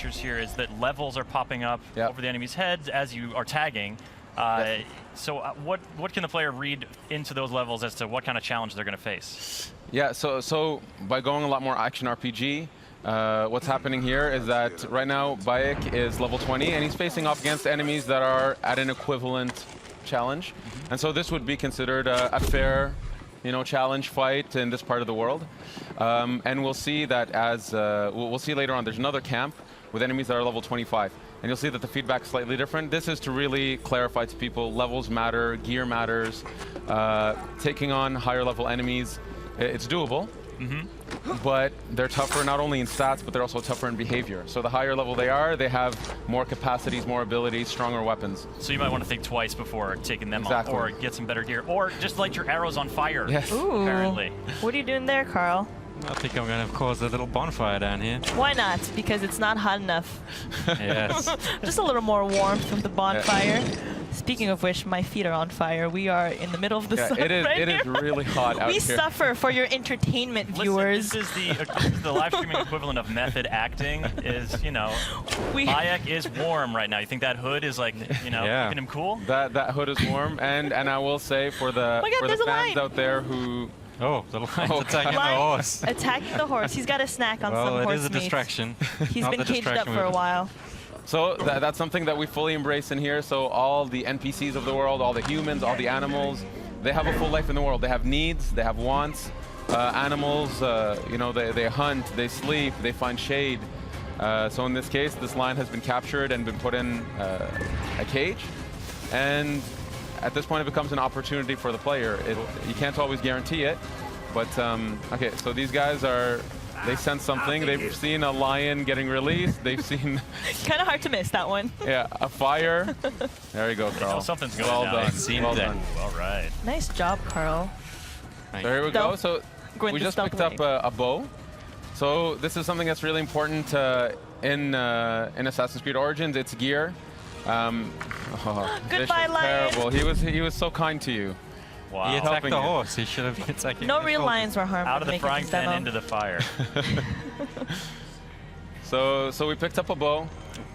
features here is that levels are popping up over the enemy's heads as you are tagging. So what can the player read into those levels as to what kind of challenge they're going to face? Yeah, so by going a lot more action RPG, what's happening here is that right now Bayek is level 20 and he's facing off against enemies that are at an equivalent challenge. And so this would be considered a fair, challenge fight in this part of the world. And we'll see that as, we'll see later on, there's another camp with enemies that are level 25. And you'll see that the feedback's slightly different. This is to really clarify to people, levels matter, gear matters, taking on higher level enemies, it's doable. But they're tougher not only in stats, but they're also tougher in behavior. So the higher level they are, they have more capacities, more abilities, stronger weapons. So you might want to think twice before taking them on, or get some better gear, or just light your arrows on fire, apparently. What are you doing there, Carl? I think I'm going to cause a little bonfire down here. Why not? Because it's not hot enough. Yes. Just a little more warmth with the bonfire. Speaking of which, my feet are on fire. We are in the middle of the sun it is really hot out we here. suffer for your entertainment, viewers. This is the live streaming equivalent of method acting. Is Bayek is warm right now. You think that hood is like keeping him cool? That hood is warm, and I will say for the fans out there who. Oh, the line's attacking the horse. Attacking the horse. He's got a snack on some horse Well, it is a meat. distraction. He's been caged up for a while. So that's something that we fully embrace in here. So all the NPCs of the world, all the humans, all the animals, they have a full life in the world. They have needs, they have wants. Animals, they hunt, they sleep, they find shade. So in this case, this lion has been captured and been put in a cage. And at this point, it becomes an opportunity for the player. You can't always guarantee it, but okay. So these guys they sense something. They've seen a lion getting released. They've seen kind of hard to miss that one. Yeah, a fire. There you go, Carl. Something's going well down. Done. Well done. All right. Nice job, Carl. There we go. So we just picked up a bow. So this is something that's really important in Assassin's Creed Origins. It's gear. Goodbye, lion. Terrible. He was so kind to you. Wow. He attacked the horse. He should have been attacking. No real lions were harmed. Out of the frying pan into the fire. So we picked up a bow,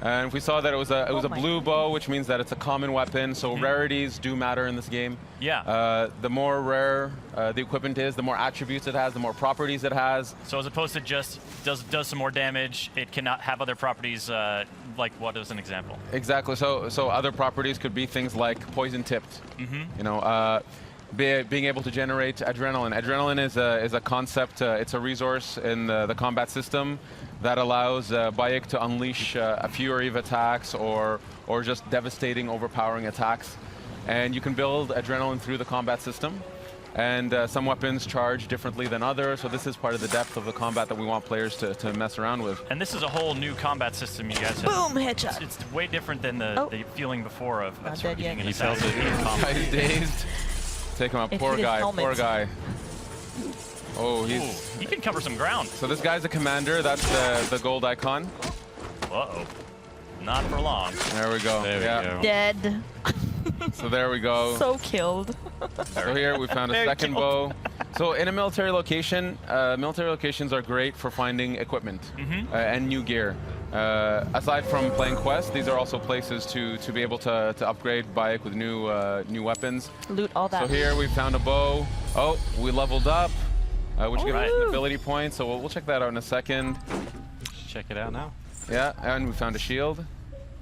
and we saw that it was a blue bow, which means that it's a common weapon. So rarities do matter in this game. Yeah. The more rare the equipment is, the more attributes it has, the more properties it has. So as opposed to just does some more damage, it cannot have other properties. Like what is an example? Exactly. So other properties could be things like poison tipped. Being able to generate adrenaline. Adrenaline is a concept. It's a resource in the combat system that allows Bayek to unleash a fury of attacks or just devastating, overpowering attacks. And you can build adrenaline through the combat system. And some weapons charge differently than others, so this is part of the depth of the combat that we want players to mess around with. And this is a whole new combat system you guys have. Boom, headshot. It's way different than the feeling before of sort of being in Assassin's Creed combat. He's dazed. Take him out. Poor guy. Oh, he can cover some ground. So this guy's a commander. That's the gold icon. Uh-oh. Not for long. There we go. There we go. Dead. So there we go. So killed. So here we found a second bow. So in a military location, military locations are great for finding equipment and new gear. Aside from playing quests, these are also places to be able to upgrade Bayek with new weapons. Loot all that. So here we found a bow. Oh, we leveled up, which gives us an ability point. So we'll check that out in a second. Check it out now. Yeah, and we found a shield.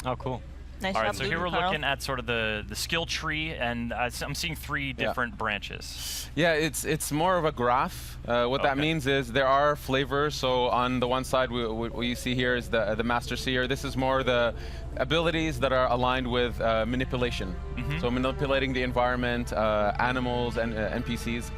Oh, cool. Nice All right, job, so here we're Carl. looking at sort of the skill tree, and I'm seeing 3 different branches. Yeah, it's more of a graph. What that means is there are flavors. So on the one side, what you see here is the Master Seer. This is more the abilities that are aligned with manipulation. So manipulating the environment, animals, and NPCs.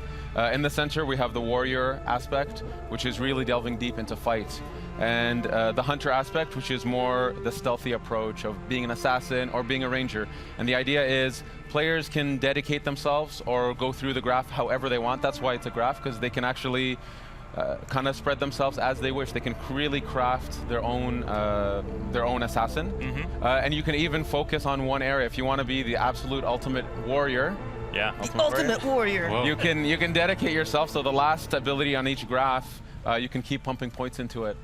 In the center, we have the warrior aspect, which is really delving deep into fight. And the hunter aspect, which is more the stealthy approach of being an assassin or being a ranger. And the idea is players can dedicate themselves or go through the graph however they want. That's why it's a graph, because they can actually kind of spread themselves as they wish. They can really craft their own assassin. And you can even focus on one area. If you want to be the absolute ultimate warrior, the ultimate warrior. You can dedicate yourself. So the last ability on each graph, you can keep pumping points into it.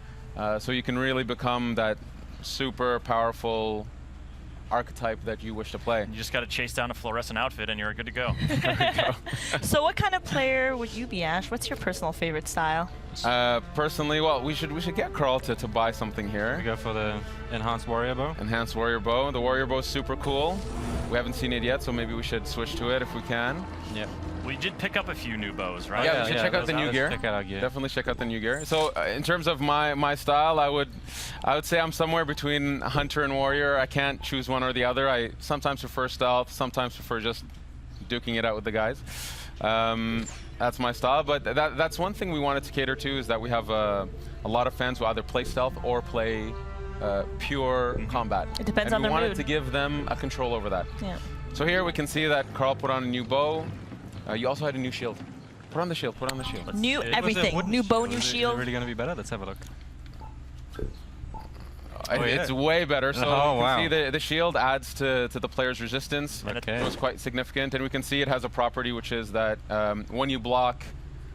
So you can really become that super powerful archetype that you wish to play. You just got to chase down a fluorescent outfit and you're good to go. So what kind of player would you be, Ash? What's your personal favorite style? Personally, well, we should get Carl to buy something here. We go for the enhanced warrior bow. Enhanced warrior bow. The warrior bow is super cool. We haven't seen it yet, so maybe we should switch to it if we can. Yep. We did pick up a few new bows, right? Yeah, we should check out the new gear. Check out our gear. Definitely check out the new gear. So in terms of my style, I would say I'm somewhere between hunter and warrior. I can't choose one or the other. I sometimes prefer stealth, sometimes prefer just duking it out with the guys. That's my style, but that's one thing we wanted to cater to, is that we have a lot of fans who either play stealth or play pure combat. It depends on and their we wanted mood. to give them a control over that. Yeah. So here we can see that Carl put on a new bow. You also had a new shield. Put on the shield, put on the shield. New Was it everything. wooden New bow, shield? new Is it shield. really going to be better? Let's have a look. It's way better. So Oh, you can wow. see the shield adds to the player's resistance. Okay. So it's quite significant. And we can see it has a property which is that when you block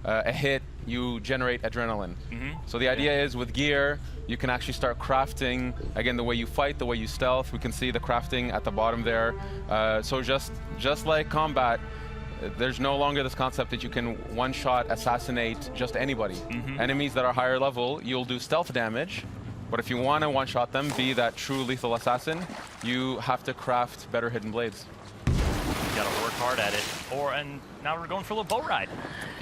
a hit, you generate adrenaline. So the idea is with gear, you can actually start crafting, again, the way you fight, the way you stealth. We can see the crafting at the bottom there. So just like combat, there's no longer this concept that you can one-shot assassinate just anybody. Enemies that are higher level, you'll do stealth damage. But if you want to one-shot them, be that true lethal assassin, you have to craft better hidden blades. You got to work hard at it. And now we're going for a little boat ride.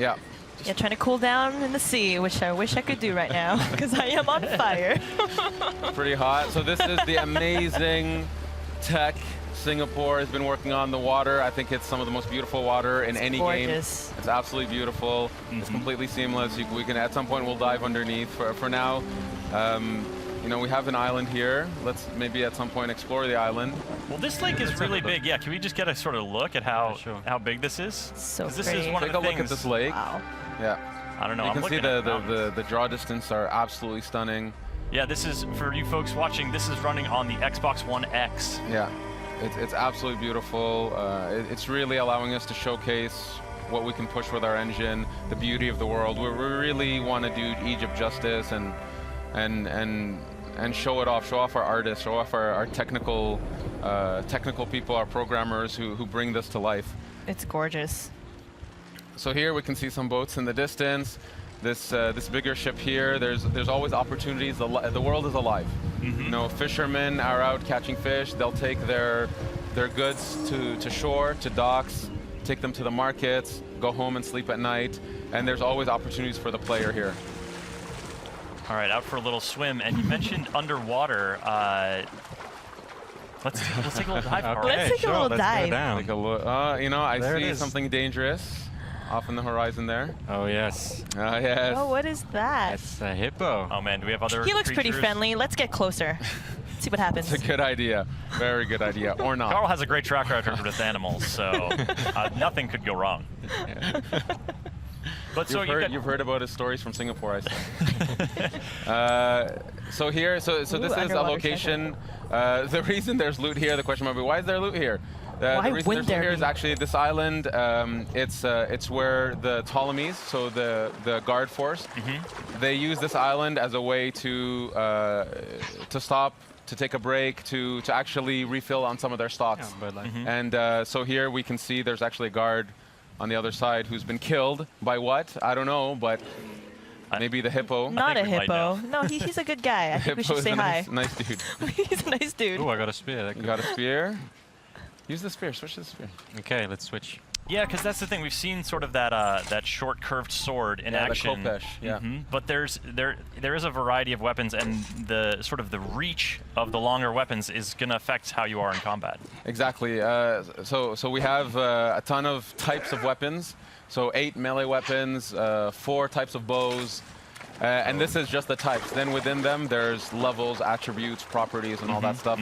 Yeah. Yeah, trying to cool down in the sea, which I wish I could do right now, because I am on fire. Pretty hot. So this is the amazing tech Singapore has been working on. The water. I think it's some of the most beautiful water in any game. Gorgeous. It's absolutely beautiful. It's completely seamless. We can, at some point, we'll dive underneath. For now, you know, we have an island here. Let's maybe at some point explore the island. Well, this lake is really big. Yeah, can we just get a sort of look at how how big this is? So 'Cause this pretty. is one Take of a the look things. at this lake. Wow. Yeah. I don't know. You I'm can see looking at mountains. the draw distance are absolutely stunning. Yeah, this is, for you folks watching, this is running on the Xbox One X. Yeah, it's absolutely beautiful. It's really allowing us to showcase what we can push with our engine, the beauty of the world. We really want to do Egypt justice and show it off, show off our artists, show off our technical people, our programmers who bring this to life. It's gorgeous. So here we can see some boats in the distance. This bigger ship here, there's always opportunities. The world is alive. You know, fishermen are out catching fish. They'll take their goods to shore, to docks, take them to the markets, go home and sleep at night. And there's always opportunities for the player here. All right, out for a little swim. And you mentioned underwater. Let's take a little dive. Carl. Let's take a little let's dive. Go down. Take a look. You know, I There it see is. something dangerous off in the horizon there. Oh, yes. Yes. Oh, what is that? It's a hippo. Oh man, do we have other He looks pretty creatures? friendly. Let's get closer. See what happens. It's a good idea. Very good idea. Or not. Carl has a great track record with animals, so nothing could go wrong. But so You've heard about his stories from Singapore, I see. So here, so this is a underwater location. The reason there's loot here, the question might be, why is there loot here? Why the reason would there's there loot here is be? actually this island. It's where the Ptolemies, so the guard force, they use this island as a way to stop, to take a break, to actually refill on some of their stocks. Yeah, but like, And so here we can see there's actually a guard on the other side who's been killed by what? I don't know, but maybe the hippo. Not a think we might hippo. know. No, he's a good guy. I think we should Hippo's say a hi. nice dude. He's a nice dude. ooh, I got a spear. That You could- got a spear? Use the spear, switch to the spear. Okay, let's switch. Yeah, because that's the thing. We've seen sort of that short curved sword in Yeah, the action. Khopesh, yeah. But there is a variety of weapons, and the sort of the reach of the longer weapons is going to affect how you are in combat. Exactly. So we have a ton of types of weapons. So 8 melee weapons, 4 types of bows, and this is just the types. Then within them, there's levels, attributes, properties, and all that stuff.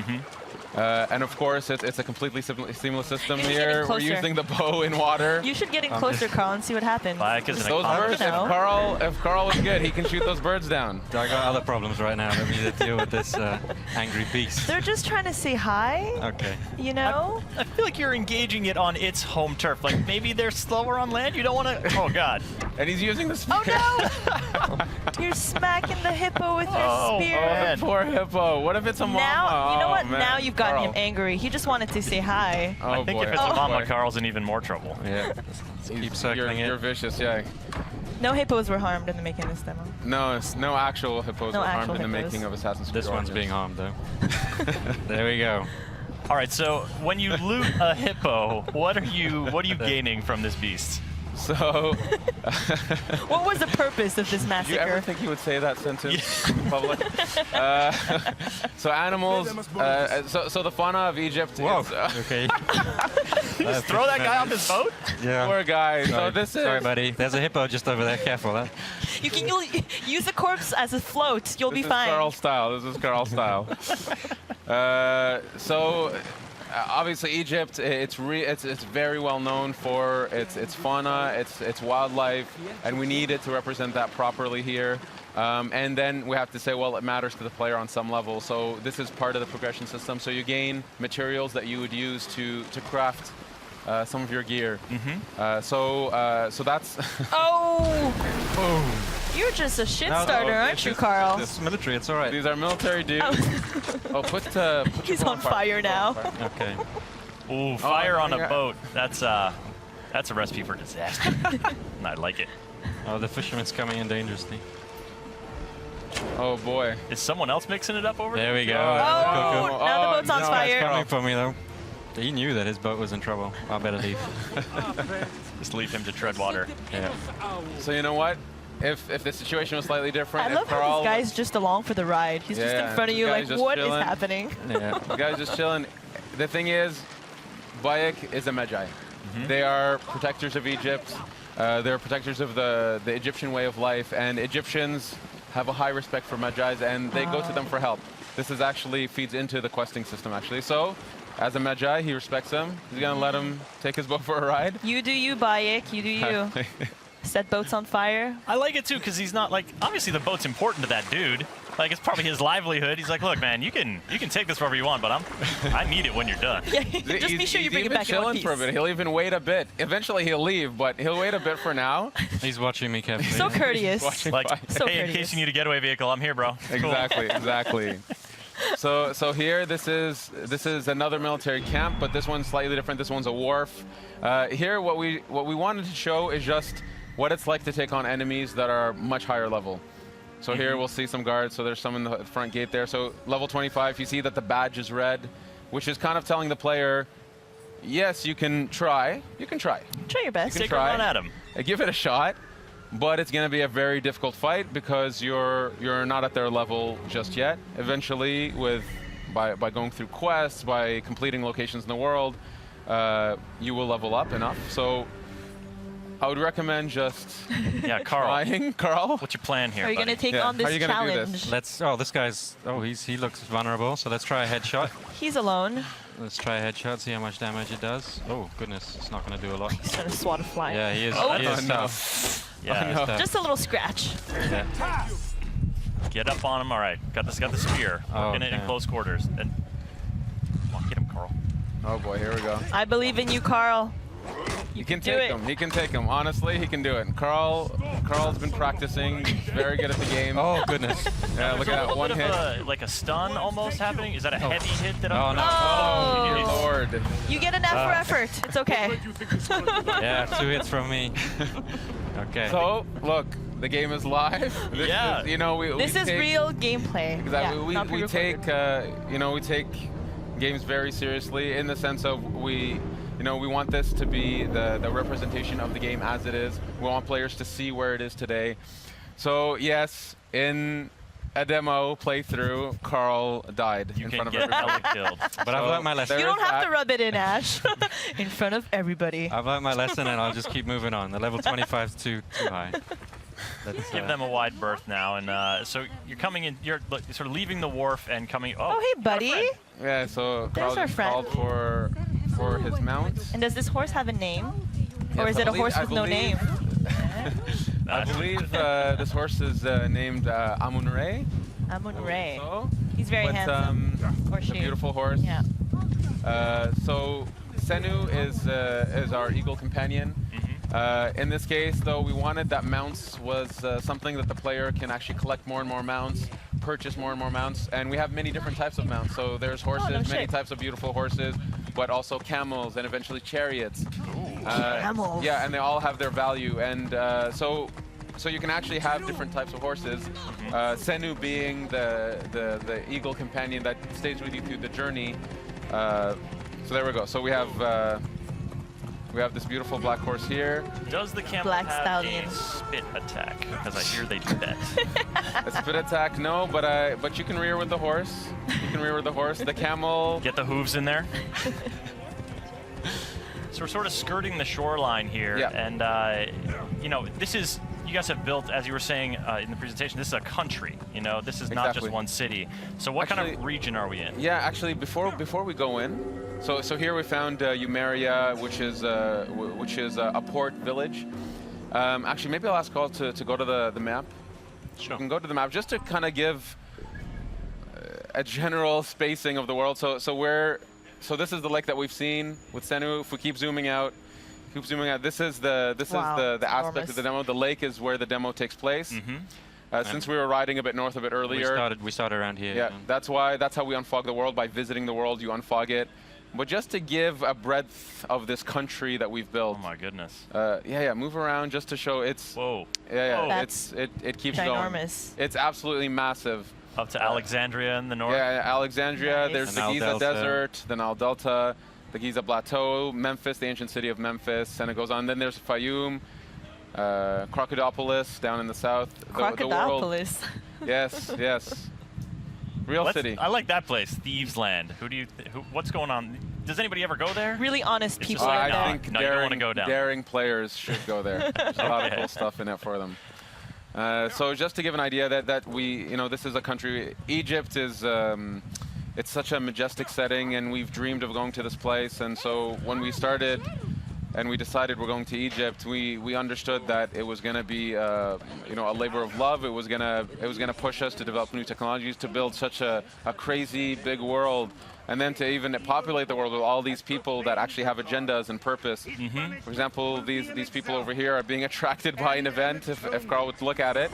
And of course, it's a completely seamless system It's getting here. We're closer. using the bow in water. You should get in closer, Carl, and see what happens. Like, isn't it Those combat? birds, know. if Carl was good, he can shoot those birds down. I got other problems right now. Let me deal with this angry beast. They're just trying to say hi, Okay. you know? I feel like you're engaging it on its home turf. Like maybe they're slower on land. You don't want to. Oh God. And he's using the spear. Oh no! You're smacking the hippo with your Oh, spear. man. Poor hippo. What if it's a mama? Now, you know Oh, what? man. Now you've gotten Carl. him angry. He just wanted to say hi. Oh, I think boy. if it's Oh, a mama, boy. Carl's in even more trouble. Yeah. Keep circling You're it. vicious, yeah. No hippos were harmed in the making of this demo. No, no actual hippos No were harmed actual in the hippos. making of Assassin's Creed This one's Origins. being harmed though. There we go. All right, so when you loot a hippo, what are you gaining from this beast? So, What was the purpose of this did you ever massacre? think he would say that sentence in public? So animals, so the fauna of Egypt Whoa. is, Okay. Just throw that guy off his boat? Yeah. poor guy. So Sorry. this is, Sorry, buddy. There's a hippo just over there. Careful, huh? You'll use the corpse as a float. You'll be this is fine. Carl style. This is Carl style. Obviously Egypt, it's very well known for its fauna, its wildlife, and we need it to represent that properly here. And then we have to say, well, it matters to the player on some level. So this is part of the progression system. So you gain materials that you would use to craft some of your gear. So that's Oh! You're just a shit starter, aren't you, Carl? It's military. It's all right. these are military dudes. Oh, put He's your on phone fire now. Okay. Ooh, fire on my a God. boat. That's a recipe for disaster. And I like it. Oh, the fisherman's coming in dangerously. Oh boy. Is someone else mixing it up over there? There we go. Oh, Coco. now the boat's on no, fire. Coming for me though. He knew that his boat was in trouble. I better leave. Just leave him to tread water. Yeah. So you know what? If the situation was slightly different, I if love how Carl, this guy's just along for the ride. He's just Yeah, in front of this you guy's like, just what is chilling. happening? Yeah. the guy's just chilling. The thing is, Bayek is a Magi. They are protectors of Egypt. They're protectors of the Egyptian way of life, and Egyptians have a high respect for Magi's, and they go to them for help. This is actually feeds into the questing system, actually. So, as a Magi, he respects them. He's gonna let him take his boat for a ride. You do you, Bayek. You do you. Set boats on fire. I like it too because he's not like, obviously the boat's important to that dude. Like, it's probably his livelihood. He's like, look, man, you can take this wherever you want, but I need it when you're done. Yeah, just be sure you He's bring it even back in one chilling piece. for a bit. He'll even wait a bit. Eventually, he'll leave, but he'll wait a bit for now. He's watching me carefully. So courteous. Watching Like, by. So hey, in courteous. case you need a getaway vehicle, I'm here, bro. It's cool. Exactly. So here, this is another military camp, but this one's slightly different. This one's a wharf. Here, what we wanted to show is just what it's like to take on enemies that are much higher level. So here we'll see some guards. So there's some in the front gate there. So level 25, you see that the badge is red, which is kind of telling the player, yes, you can try. You can try. Try your best. Take a try. run at him. Give it a shot, but it's going to be a very difficult fight because you're not at their level just yet. Eventually, by going through quests, by completing locations in the world, you will level up enough. So I would recommend just Yeah, Carl. trying. Carl? What's your plan here, Are you buddy? going to take Yeah, on how are this you gonna do challenge? this? Let's. Oh, this guy's. Oh, he looks vulnerable. So let's try a headshot. He's alone. Let's try a headshot. See how much damage it does. Oh goodness, it's not going to do a lot. He's trying to swat a fly. Yeah, he is. Oh. He is Oh, no. tough. Yeah, no. Tough. Just a little scratch. Yeah. get up on him. All right, got the spear. Oh, Working it in okay. close quarters. And come on, get him, Carl. Oh boy, here we go. I believe in you, Carl. He can do take it. him. He can take him. Honestly, he can do it. Carl's been practicing. He's very good at the game. Oh goodness. Yeah, look There's at a that little one bit hit. of like a stun almost happening. Is that a heavy hit that Oh, I'm... no. Oh. Oh, Lord. You get an F for effort. It's okay. Yeah, 2 hits from me. Okay. So, look, the game is live. This Yeah. is, you know, This is real gameplay. Exactly. Yeah, not we pre-recorded. take, we take games very seriously in the sense of we want this to be the representation of the game as it is. We want players to see where it is today. So yes, in a demo playthrough, Carl died You in can front of get everybody. Ella killed. But I've So learned my lesson. You there don't is have to that. rub it in, Ash. In front of everybody. I've learned my lesson, and I'll just keep moving on. The level 25 is too high. Let's, Give them a wide berth now, and so you're coming in. You're sort of leaving the wharf and coming. Oh, hey, buddy. Yeah. So There's Carl our just friend. called for his mount. And does this horse have a name? Or Yes, is I it a believe- horse I with no name? believe- I believe this horse is named Amun-Re. Amun-Re. So, He's very but, handsome. Or it's she. a beautiful horse. Yeah. So Senu is our eagle companion. In this case, though, we wanted that mounts was something that the player can actually collect more and more mounts, purchase more and more mounts, and we have many different types of mounts. So there's horses, no many shit. types of beautiful horses, but also camels and eventually chariots. Camels. Yeah, and they all have their value, and so you can actually have different types of horses. Senu being the eagle companion that stays with you through the journey. So there we go. So we have this beautiful black horse here. Does the camel Black have stallion. a spit attack? Because I hear they do that. A spit attack, no, but you can rear with the horse. You can rear with the horse. The camel. Get the hooves in there. So we're sort of skirting the shoreline here, Yeah. and you know, this is, you guys have built, as you were saying in the presentation, this is a country. You know, this is not just Exactly. one city. So what kind Actually- of region are we in? Yeah, actually, before we go in, so here we found Eumeria, which is a port village. Actually, maybe I'll ask Carl to go to the map. Sure. You can go to the map just to kind of give a general spacing of the world. So this is the lake that we've seen with Senu. If we keep zooming out, this is the Wow, aspect enormous. of the demo. The lake is where the demo takes place. Since we were riding a bit north of it earlier. We started around here. Yeah, that's how we unfog the world, by visiting the world. You unfog it, but just to give a breadth of this country that we've built. Oh my goodness. Move around just to show it's. Whoa. Yeah, That's it keeps ginormous. going. It's absolutely massive. Up to Alexandria in the north. Yeah, Alexandria. Nice. There's The the Nile Giza Delta. Desert, the Nile Delta, the Giza Plateau, Memphis, the ancient city of Memphis, and it goes on. Then there's Fayum, Crocodilopolis down in the south. The world. Crocodilopolis. Yes. Real city. I like that place, Thieves Land. What's going on? Does anybody ever go there? Really honest It's people just are like, there. I think No, you don't wanna go down. daring players should go there. There's a lot of Okay. cool stuff in it for them. So just to give an idea that we, this is a country. Egypt is, it's such a majestic setting, and we've dreamed of going to this place. And so when we started, and we decided we're going to Egypt, we understood that it was going to be, a labor of love. It was gonna push us to develop new technologies, to build such a crazy big world. And then to even populate the world with all these people that actually have agendas and purpose. For example, these people over here are being attracted by an event, if Carl would look at it.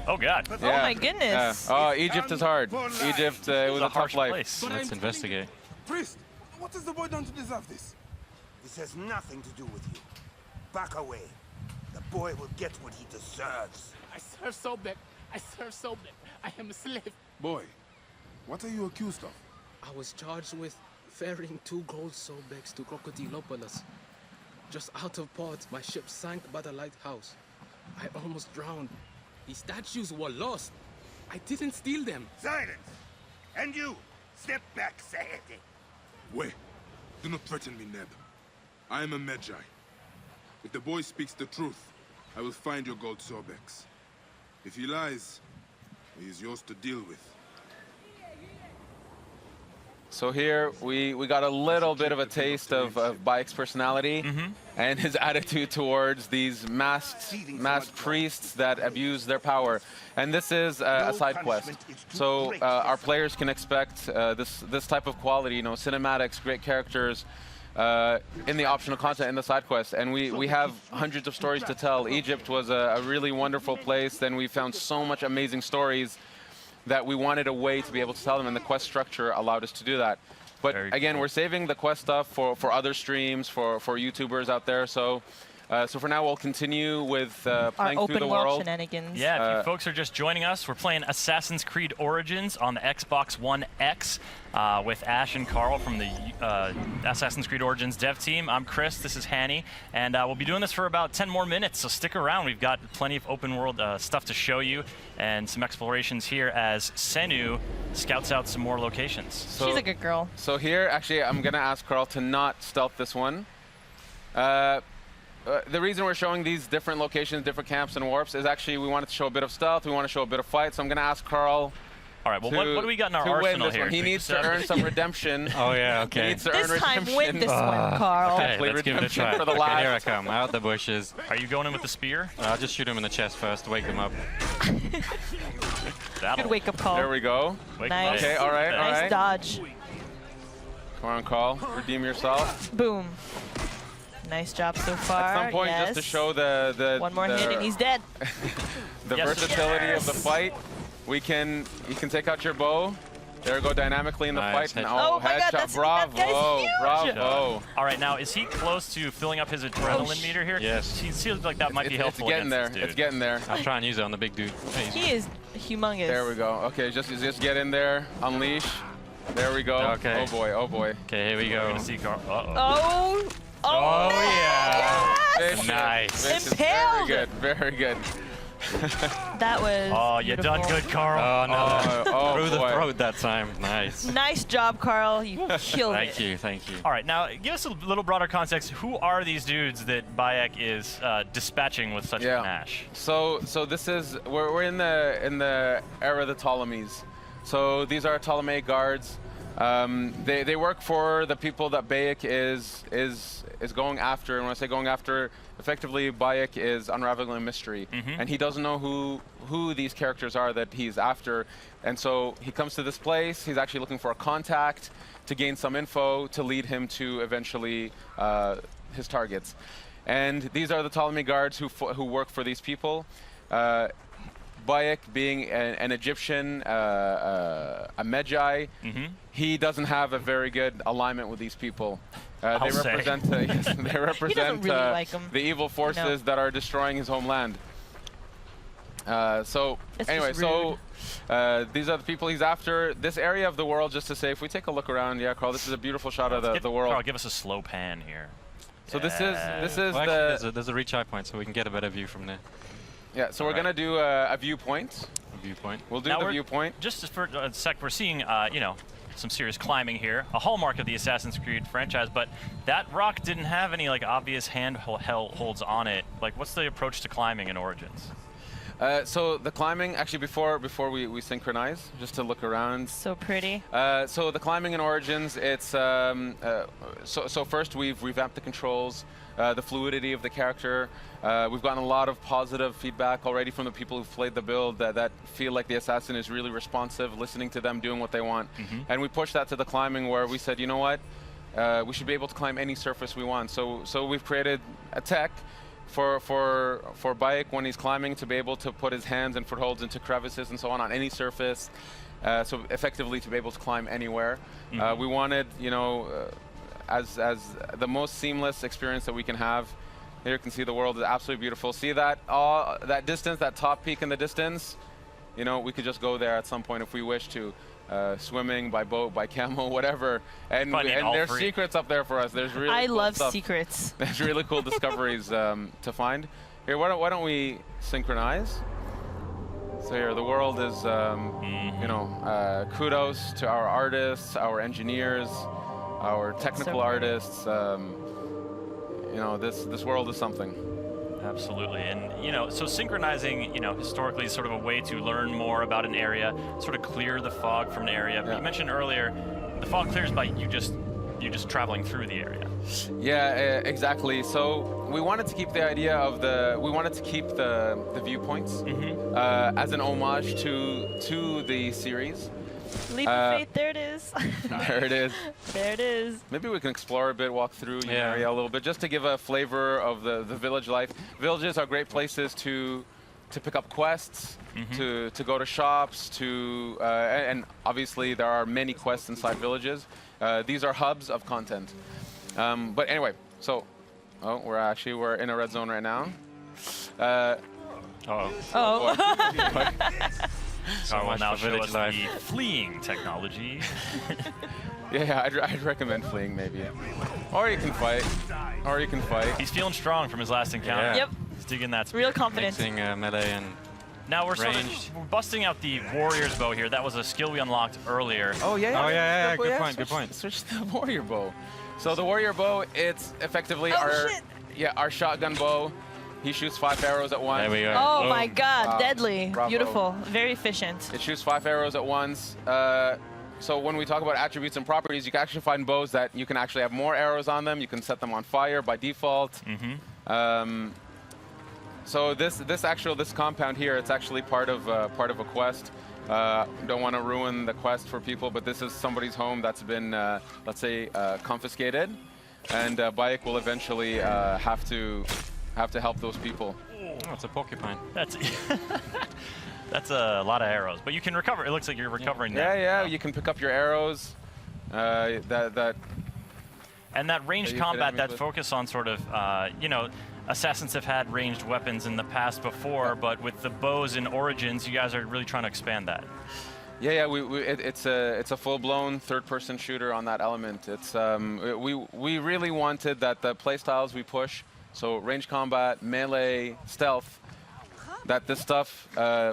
Oh God. Oh my goodness. Yeah. Oh, Egypt is hard. Egypt, it was It's a harsh tough life. place. Let's investigate. Priest, what has the boy done to deserve this? This has nothing to do with you. Back away. The boy will get what he deserves. I serve Sobek. I serve Sobek. I am a slave. Boy, what are you accused of? I was charged with ferrying 2 gold Sobeks to Crocodilopolis. Just out of port, my ship sank by the lighthouse. I almost drowned. The statues were lost. I didn't steal them. Silence! And you, step back, Saeti. Wait, do not threaten me, Ned. I am a Magi. If the boy speaks the truth, I will find your gold Sobex. If he lies, he is yours to deal with. So here we got a little bit of a taste of Bayek's personality and his attitude towards these masked priests that abuse their power. And this is a side quest. So our players can expect this type of quality, cinematics, great characters, in the optional content in the side quest. And we have hundreds of stories to tell. Egypt was a really wonderful place. Then we found so much amazing stories that we wanted a way to be able to tell them, and the quest structure allowed us to do that. But Very again, cool. we're saving the quest stuff for other streams, for YouTubers out there. So for now, we'll continue with Our playing through open the world world. shenanigans. Yeah, if you folks are just joining us, we're playing Assassin's Creed Origins on the Xbox One X with Ash and Carl from the Assassin's Creed Origins dev team. I'm Chris, this is Hanny, and we'll be doing this for about 10 more minutes, so stick around. We've got plenty of open world stuff to show you and some explorations here as Senu scouts out some more locations. So, She's a good girl. So here, actually, I'm going to ask Carl to not stealth this one. The reason we're showing these different locations, different camps and warps is actually we wanted to show a bit of stealth, we want to show a bit of fight, so I'm going to ask Carl All right, well, to, what do we got in our to win arsenal this here? one. He needs to earn some redemption. Oh yeah, He okay. needs to earn This time, redemption. win this one, Carl. Okay, Play let's give it a redemption try. for the Okay, here I last. come, out the bushes. Are you going in with the spear? I'll just shoot him in the chest first, wake him up. That'll Good wake-up call. There we go. wake Nice. him up. Okay, all right, all Nice right. dodge. Come on, Carl. Redeem yourself. Boom. Nice job so far. At some point, yes. just to show the One more hit and he's dead. the Yes. versatility of the Yes. fight. You can take out your bow. There we go dynamically in the Nice. fight. And, Oh my God, headshot. that guy's Bravo, huge. bravo. All right, now is he close to filling up his adrenaline meter here? Yes. He feels like that might be It's helpful getting there. against this It's dude. getting there. I'll try and use it on the big dude. Jeez. He is humongous. There we go. Okay, just get in there. Unleash. There we go. Okay. Oh boy. Oh boy. Okay, here we We're go. gonna see Carl. Uh-oh. Oh! Oh, man, yeah. yes! Vicious, Nice. vicious. Impaled. Very good. Very good. That was Oh, you done beautiful. good, Carl. Oh, no. Oh Through the boy. throat that time. Nice. Nice job, Carl. You killed Thank it. you, thank you. All right, now give us a little broader context. Who are these dudes that Bayek is dispatching with such Yeah. panache? So this is we're in the era of the Ptolemies. So these are Ptolemaic guards. They work for the people that Bayek is going after. And when I say going after, effectively Bayek is unraveling a mystery, and he doesn't know who these characters are that he's after. And so he comes to this place. He's actually looking for a contact to gain some info to lead him to eventually his targets. And these are the Ptolemy guards who work for these people. Bayek, being an Egyptian, a Medjay, he doesn't have a very good alignment with these people. They say. represent, yes, they represent really like 'em. the evil forces that are destroying his homeland. So It's anyway, just so these are the people he's after. This area of the world, just to say, if we take a look around, yeah, Carl, this is a beautiful shot of the world. Carl, give us a slow pan here. So this is Well, the actually, there's a reach eye point, so we can get a better view from there. yeah. So we're Alright. gonna do a viewpoint. Viewpoint. We'll do Now the we're- viewpoint. Just for a sec, we're seeing, some serious climbing here, a hallmark of the Assassin's Creed franchise, but that rock didn't have any like obvious handholds on it. Like, what's the approach to climbing in Origins? So the climbing, actually, before we synchronize, just to look around. So pretty. So the climbing in Origins, it's so first we've revamped the controls, the fluidity of the character. We've gotten a lot of positive feedback already from the people who've played the build that feel like the assassin is really responsive, listening to them, doing what they want. And we pushed that to the climbing, where we said, you know what, we should be able to climb any surface we want. So we've created a tech for Bayek when he's climbing to be able to put his hands and footholds into crevices and so on any surface, so effectively to be able to climb anywhere. We wanted, as the most seamless experience that we can have. Here you can see the world is absolutely beautiful. See that that distance, that top peak in the distance? We could just go there at some point if we wish to. Swimming, by boat, by camel, whatever. And Probably need all there's three. secrets up there for us. There's really I cool love stuff. secrets. There's really cool discoveries to find. Here, why don't we synchronize? So here, the world is, kudos to our artists, our engineers, our technical So pretty. artists. This world is something. Absolutely, and so synchronizing, historically is sort of a way to learn more about an area, sort of clear the fog from an area. But Yeah. you mentioned earlier, the fog clears by you just traveling through the area. Yeah, exactly. So we wanted to keep the idea of the viewpoints as an homage to the series. Leap of faith, there it is. There it is. There it is. Maybe we can explore a bit, walk through the Yeah. area a little bit, just to give a flavor of the village life. Villages are great places to pick up quests, to go to shops, and obviously there are many quests inside villages. These are hubs of content. But anyway, so we're in a red zone right now. Uh-oh. Oh. Carl will much now for show village us life. the fleeing technology. Yeah, I'd recommend fleeing maybe, or you can fight, He's feeling strong from his last encounter. Yeah. Yep. He's digging that. Real confident. Mixing melee and Now we're Ranged. we're busting out the warrior's bow here. That was a skill we unlocked earlier. Oh yeah. Oh, yeah, good point, switch- good point. Switch to the warrior bow. So the warrior bow, it's effectively Oh, shit. our shotgun bow. He shoots 5 arrows at once. there we go. Oh my Boom. God, Wow. deadly. Bravo. Beautiful. Very efficient. It shoots 5 arrows at once. So when we talk about attributes and properties, you can actually find bows that you can actually have more arrows on them. You can set them on fire by default. So this compound here, it's actually part of a quest. Don't want to ruin the quest for people, but this is somebody's home that's been, let's say, confiscated. and Bayek will eventually have to help those people. Oh, it's a porcupine. That's that's a lot of arrows, but you can recover. It looks like you're recovering Yeah, that. yeah. You can pick up your arrows. That And that ranged you hit combat, enemies that with. focus on sort of, you know, Assassins have had ranged weapons in the past before, but with the bows in Origins, you guys are really trying to expand that. Yeah, it's a full-blown third-person shooter on that element. It's we really wanted that the playstyles we push, so range combat, melee, stealth, that this stuff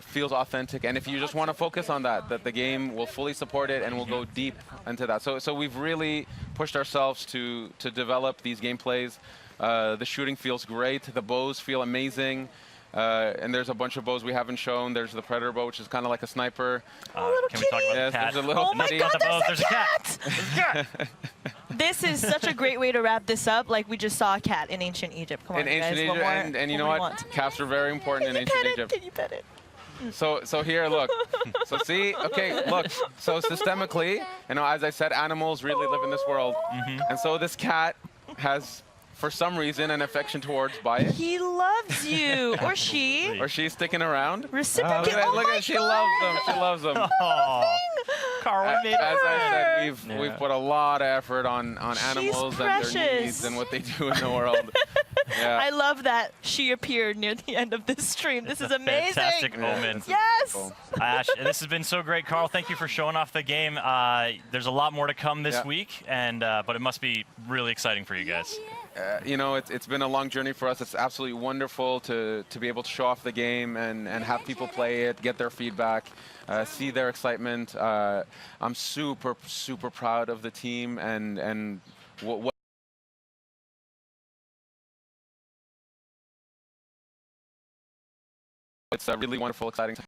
feels authentic, and if you just want to focus on that the game will fully support it and will go deep into that. So we've really pushed ourselves to develop these gameplays. The shooting feels great. The bows feel amazing. And there's a bunch of bows we haven't shown. There's the Predator bow, which is kind of like a sniper. Can we talk about Yes, the cat? there's a little Oh my kitty. God, Not the bows, there's there's a a cat. cat! There's a cat. This is such a great way to wrap this up. Like, we just saw a cat in ancient Egypt. Come on, In ancient guys. What Egypt, more? and you know more do what? you want? Cats are very important in Can you ancient pet Egypt. it? Can you pet it? So here, look. So see, okay, look. So systemically, you know, as I said, animals really live in this world, and so this cat has, for some reason, an affection towards Bayek, He loves you. Or she. or she's sticking around. Reciprocate. Look at, Oh look my at, she God. loves them. She loves them. Aw. Carl, we made As I her. said, we've put a lot of effort on animals and their precious. needs and what they do in the world. Yeah. I love that she appeared near the end of this stream. This is amazing. Fantastic omen. Yes. Beautiful. Ash, this has been so great, Carl. Thank you for showing off the game. There's a lot more to come this Yeah. week, and but it must be really exciting for you guys. You know, it's been a long journey for us. It's absolutely wonderful to be able to show off the game and have people play it, get their feedback, see their excitement. I'm super proud of the team and what it's a really wonderful, exciting time.